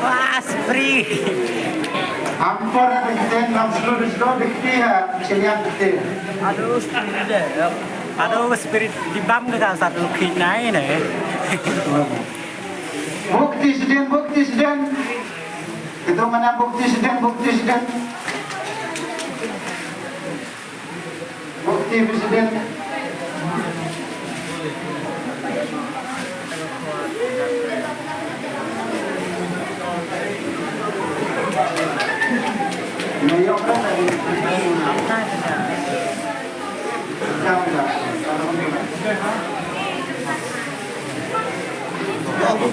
Wah, free. Ampor kita slow dikti ya, cilian dikti. Aduh, spirit deh. Aduh, spirit di bam ke satu kinai nih. Bukti sedang. Itu mana bukti sedang. Bukti presiden.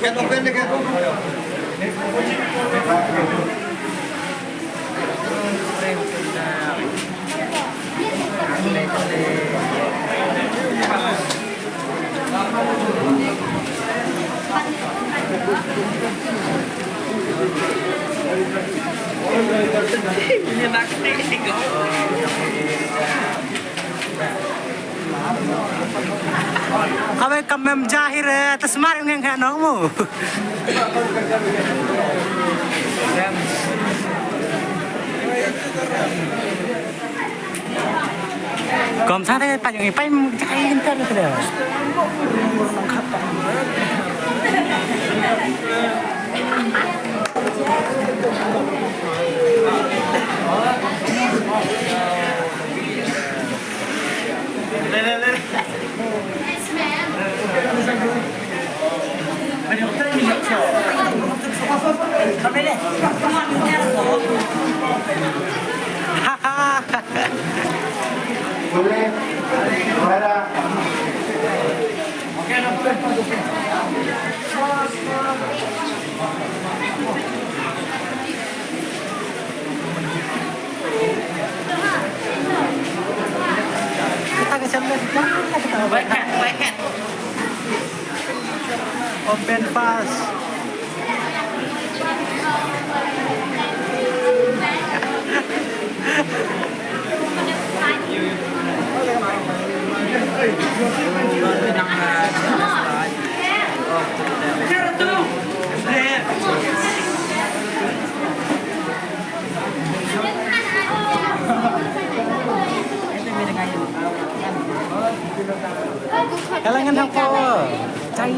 Open deh kan. Ini nakti kok. Kami kamem jahir atas maring yang nongmu. Kom sana panjang ipai jahir entar sudah. Boleh, Mara. Kita ke sana. Baik. Open fast. Kalangan apa? Cai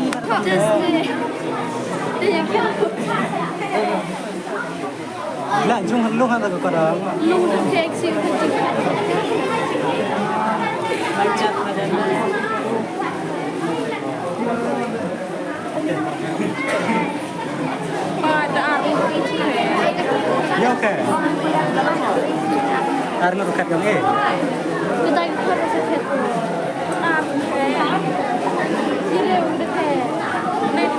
Lah, jung lu kan aku kadang. Lu cek sih. Macet pada pada Ya oke. Karena rukat yang kita harus cek. Jadi udah kayak net.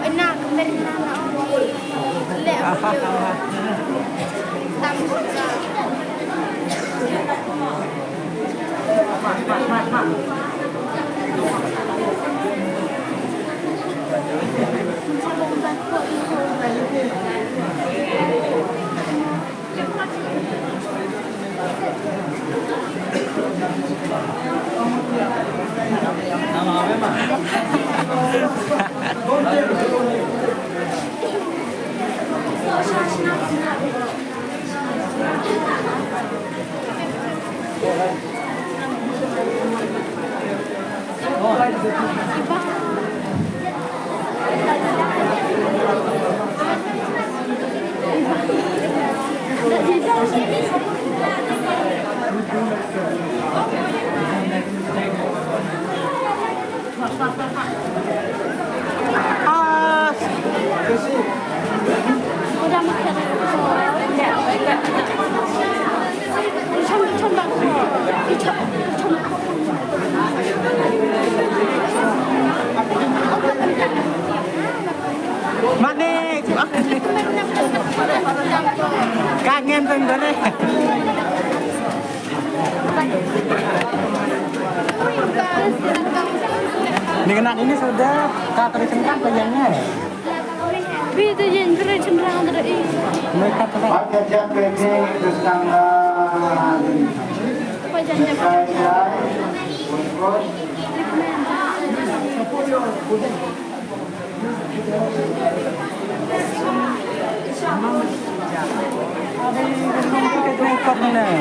Enak, benar. Udah makan. Manik. Kangen tuh nih. Dengan ini sudah kateri centang kayaknya. Itu yang keren cenderung dari Mereka tuh Pakai jam pendek terus tangan. apa jangan Saya bungkus. ikut nih.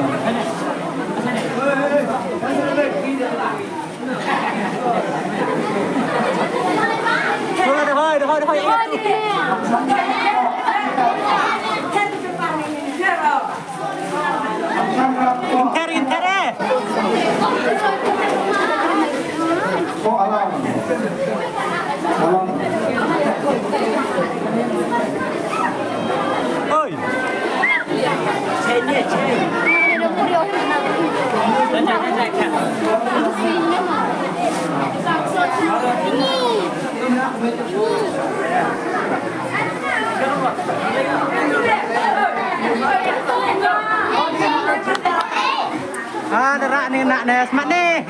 Inter eh. Oh alam. Alam. Oi. Cene. Ah, derak nih nak nih, semat nih.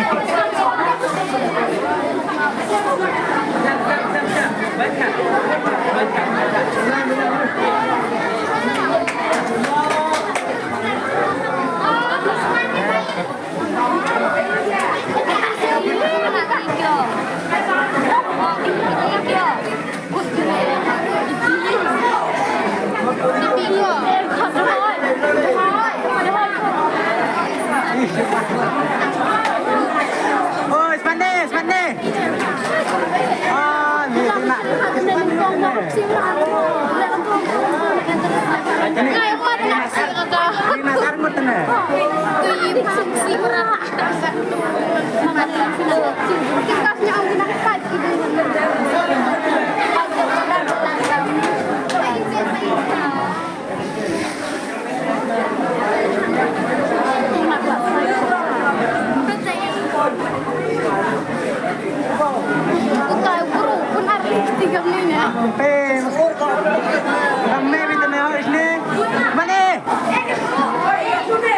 Oh, semat nih. Ah, ni nak. Ini nasar mut nih. Kami minta harus nih. Mana?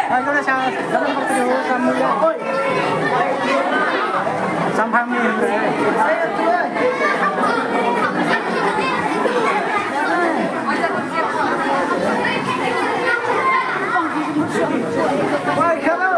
Ayo lah saya. Dalam perlu kamu ya. Sampai nih. Woi, hello.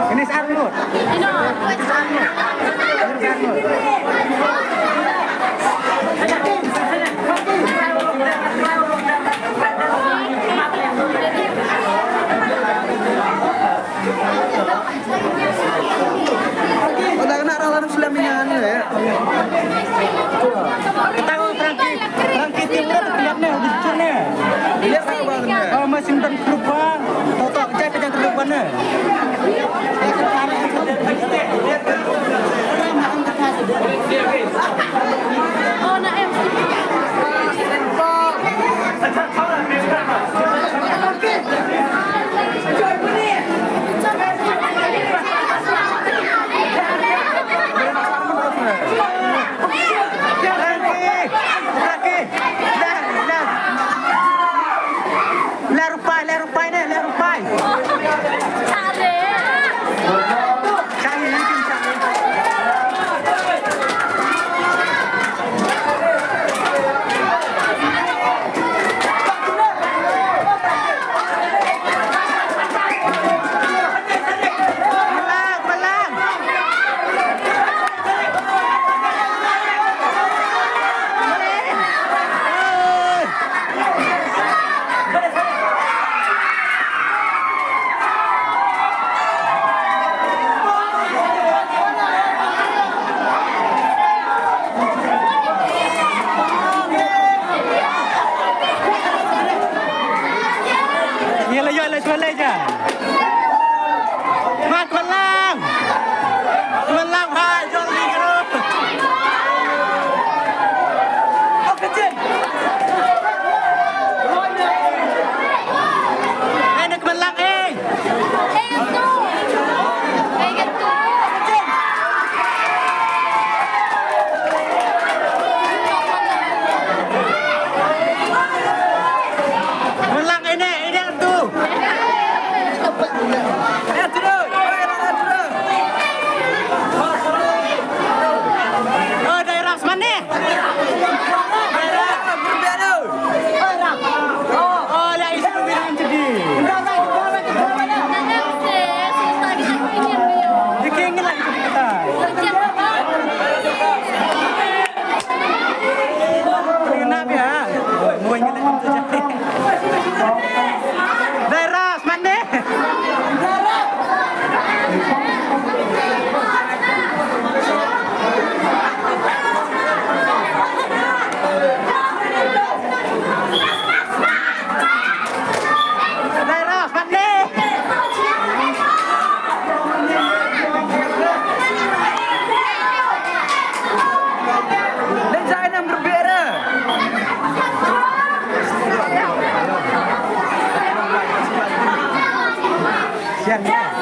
Ini sarmut. Udah kena rawan Islaminya ya. Kita Franky timur lihatnya lucunya. Lihat apa banget. Oh, mesin dan kerupang. Toto cek pencet kerupannya. Oh, nak em. เลยชวนเลยจ้ะมาคนล่างพายจนลีกรุ๊ปโอเคเจนนึกมันล่างเอง Melang ini tuh. Oh, daerah mana? Oh, lah itu bilang jadi. Dikengin lagi kita. Kenapa ya? Mau ingin lagi jadi. Daerah mana? Daerah mana? Dan saya yang berbeda. Siang ya.